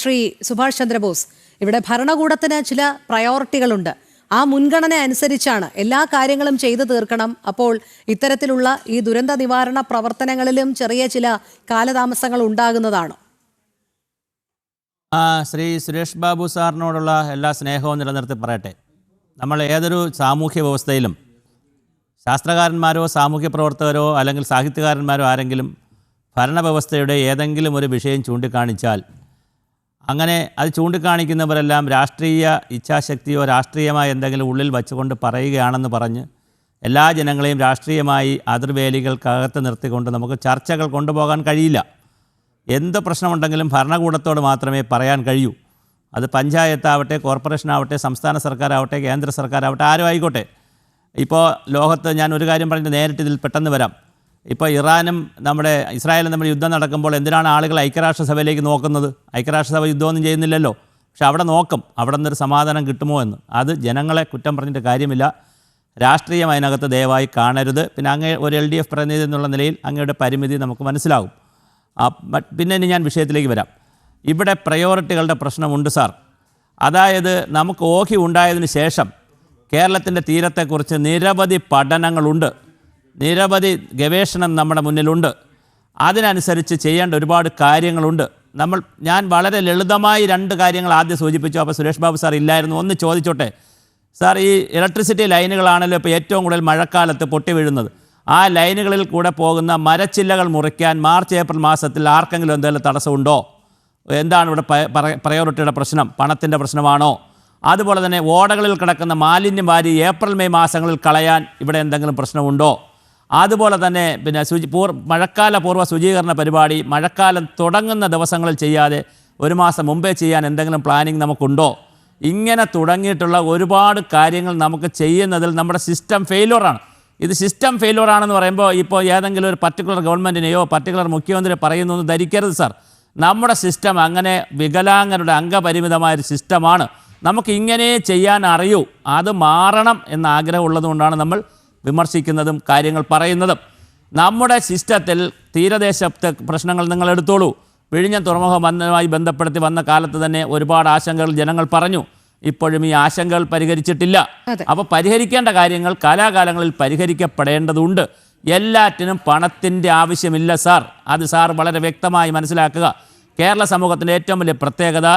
ശ്രീ സുഭാഷ് ചന്ദ്രബോസ്, ഇവിടെ ഭരണകൂടത്തിന് ചില പ്രയോറിറ്റികളുണ്ട്. ആ മുൻഗണന അനുസരിച്ചാണ് എല്ലാ കാര്യങ്ങളും ചെയ്തു തീർക്കണം. അപ്പോൾ ഇത്തരത്തിലുള്ള ഈ ദുരന്ത നിവാരണ പ്രവർത്തനങ്ങളിലും ചെറിയ ചില കാലതാമസങ്ങൾ ഉണ്ടാകുന്നതാണ്. ശ്രീ സുരേഷ് ബാബു സാറിനോടുള്ള എല്ലാ സ്നേഹവും നിലനിർത്തി പറയട്ടെ. നമ്മൾ ഏതൊരു സാമൂഹ്യ വ്യവസ്ഥയിലും ശാസ്ത്രകാരന്മാരോ സാമൂഹ്യ പ്രവർത്തകരോ അല്ലെങ്കിൽ സാഹിത്യകാരന്മാരോ ആരെങ്കിലും ഭരണവ്യവസ്ഥയുടെ ഏതെങ്കിലും ഒരു വിഷയം ചൂണ്ടിക്കാണിച്ചാൽ അങ്ങനെ അത് ചൂണ്ടിക്കാണിക്കുന്നവരെല്ലാം രാഷ്ട്രീയ ഇച്ഛാശക്തിയോ രാഷ്ട്രീയമായ എന്തെങ്കിലും ഉള്ളിൽ വച്ചുകൊണ്ട് പറയുകയാണെന്ന് പറഞ്ഞ് എല്ലാ ജനങ്ങളെയും രാഷ്ട്രീയമായി അതിർവേലികൾക്കകത്ത് നിർത്തിക്കൊണ്ട് നമുക്ക് ചർച്ചകൾ കൊണ്ടുപോകാൻ കഴിയില്ല. എന്ത് പ്രശ്നമുണ്ടെങ്കിലും ഭരണകൂടത്തോട് മാത്രമേ പറയാൻ കഴിയൂ. അത് പഞ്ചായത്താവട്ടെ, കോർപ്പറേഷനാവട്ടെ, സംസ്ഥാന സർക്കാരാവട്ടെ, കേന്ദ്ര സർക്കാരാവട്ടെ, ആരും ആയിക്കോട്ടെ. ഇപ്പോൾ ലോകത്ത് ഞാൻ ഒരു കാര്യം പറഞ്ഞിട്ട് നേരിട്ട് ഇതിൽ പെട്ടെന്ന് വരാം. ഇപ്പോൾ ഇറാനും നമ്മുടെ ഇസ്രായേലും തമ്മിൽ യുദ്ധം നടക്കുമ്പോൾ എന്തിനാണ് ആളുകൾ ഐക്യരാഷ്ട്രസഭയിലേക്ക് നോക്കുന്നത്? ഐക്യരാഷ്ട്രസഭ യുദ്ധമൊന്നും ചെയ്യുന്നില്ലല്ലോ. പക്ഷെ അവിടെ നോക്കും, അവിടെ നിന്നൊരു സമാധാനം കിട്ടുമോ എന്ന്. അത് ജനങ്ങളെ കുറ്റം പറഞ്ഞിട്ട് കാര്യമില്ല. രാഷ്ട്രീയം അതിനകത്ത് ദയവായി കാണരുത്. പിന്നെ അങ്ങ് ഒരു LDF പ്രതിനിധി എന്നുള്ള നിലയിൽ അങ്ങയുടെ പരിമിതി നമുക്ക് മനസ്സിലാകും. പിന്നെ ഇനി ഞാൻ വിഷയത്തിലേക്ക് വരാം. ഇവിടെ പ്രയോറിറ്റികളുടെ പ്രശ്നമുണ്ട് സാർ. അതായത് നമുക്ക് ഓഖി ഉണ്ടായതിന് ശേഷം കേരളത്തിൻ്റെ തീരത്തെക്കുറിച്ച് നിരവധി പഠനങ്ങളുണ്ട്, നിരവധി ഗവേഷണം നമ്മുടെ മുന്നിലുണ്ട്. അതിനനുസരിച്ച് ചെയ്യേണ്ട ഒരുപാട് കാര്യങ്ങളുണ്ട്. ഞാൻ വളരെ ലളിതമായി 2 കാര്യങ്ങൾ ആദ്യം സൂചിപ്പിച്ചു. അപ്പോൾ സുരേഷ് ബാബു സാർ ഇല്ലായിരുന്നു. ഒന്ന് ചോദിച്ചോട്ടെ സാർ, ഈ ഇലക്ട്രിസിറ്റി ലൈനുകളാണല്ലോ ഇപ്പോൾ ഏറ്റവും കൂടുതൽ മഴക്കാലത്ത് പൊട്ടി വീഴുന്നത്. ആ ലൈനുകളിൽ കൂടെ പോകുന്ന മരച്ചില്ലകൾ മുറിക്കാൻ മാർച്ച് ഏപ്രിൽ മാസത്തിൽ ആർക്കെങ്കിലും എന്തെങ്കിലും തടസ്സമുണ്ടോ? എന്താണ് ഇവിടെ പ്രയോറിറ്റിയുടെ പ്രശ്നം? പണത്തിൻ്റെ പ്രശ്നമാണോ? അതുപോലെ തന്നെ ഓടകളിൽ കിടക്കുന്ന മാലിന്യം വാരി ഏപ്രിൽ മെയ് മാസങ്ങളിൽ കളയാൻ ഇവിടെ എന്തെങ്കിലും പ്രശ്നമുണ്ടോ? അതുപോലെ തന്നെ പിന്നെ മഴക്കാല പൂർവ്വ ശുചീകരണ പരിപാടി മഴക്കാലം തുടങ്ങുന്ന ദിവസങ്ങളിൽ ചെയ്യാതെ ഒരു മാസം മുമ്പേ ചെയ്യാൻ എന്തെങ്കിലും പ്ലാനിങ് നമുക്കുണ്ടോ? ഇങ്ങനെ തുടങ്ങിയിട്ടുള്ള ഒരുപാട് കാര്യങ്ങൾ നമുക്ക് ചെയ്യുന്നതിൽ നമ്മുടെ സിസ്റ്റം ഫെയിലുവറാണ്. ഇത് സിസ്റ്റം ഫെയിലുവറാണെന്ന് പറയുമ്പോൾ ഇപ്പോൾ ഏതെങ്കിലും ഒരു പർട്ടിക്കുലർ ഗവൺമെൻറ്റിനെയോ പർട്ടിക്കുലർ മുഖ്യമന്ത്രി പറയുന്നു എന്ന് ധരിക്കരുത് സാർ. നമ്മുടെ സിസ്റ്റം അങ്ങനെ വികലാംഗരുടെ അംഗപരിമിതമായൊരു സിസ്റ്റമാണ്. നമുക്ക് ഇങ്ങനെ ചെയ്യാൻ അറിയൂ. അത് മാറണം എന്ന ആഗ്രഹമുള്ളതുകൊണ്ടാണ് നമ്മൾ വിമർശിക്കുന്നതും കാര്യങ്ങൾ പറയുന്നതും. നമ്മുടെ സിസ്റ്റത്തിൽ തീരദേശത്തെ പ്രശ്നങ്ങൾ നിങ്ങൾ എടുത്തോളൂ. വിഴിഞ്ഞം തുറമുഖം വന്നതുമായി ബന്ധപ്പെടുത്തി വന്ന കാലത്ത് തന്നെ ഒരുപാട് ആശങ്കകൾ ജനങ്ങൾ പറഞ്ഞു. ഇപ്പോഴും ഈ ആശങ്കകൾ പരിഹരിച്ചിട്ടില്ല. അപ്പോൾ പരിഹരിക്കേണ്ട കാര്യങ്ങൾ കാലാകാലങ്ങളിൽ പരിഹരിക്കപ്പെടേണ്ടതുണ്ട്. എല്ലാറ്റിനും പണത്തിൻ്റെ ആവശ്യമില്ല സാർ. അത് സാർ വളരെ വ്യക്തമായി മനസ്സിലാക്കുക. കേരള സമൂഹത്തിൻ്റെ ഏറ്റവും വലിയ പ്രത്യേകത,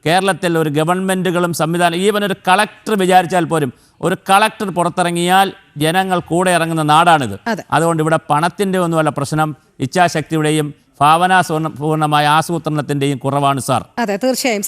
കേരളത്തിൽ ഒരു ഗവൺമെൻറ്റുകളും സംവിധാനം, ഈവൻ ഒരു കളക്ടർ വിചാരിച്ചാൽ പോലും ഒരു കളക്ടർ പുറത്തിറങ്ങിയാൽ ജനങ്ങൾ കൂടെ ഇറങ്ങുന്ന നാടാണിത്. അതുകൊണ്ട് ഇവിടെ പണത്തിൻ്റെ ഒന്നുമല്ല പ്രശ്നം, ഇച്ഛാശക്തിയുടെയും ഭാവനാപൂർണമായ ആസൂത്രണത്തിൻ്റെയും കുറവാണ് സാർ. അതെ, തീർച്ചയായും.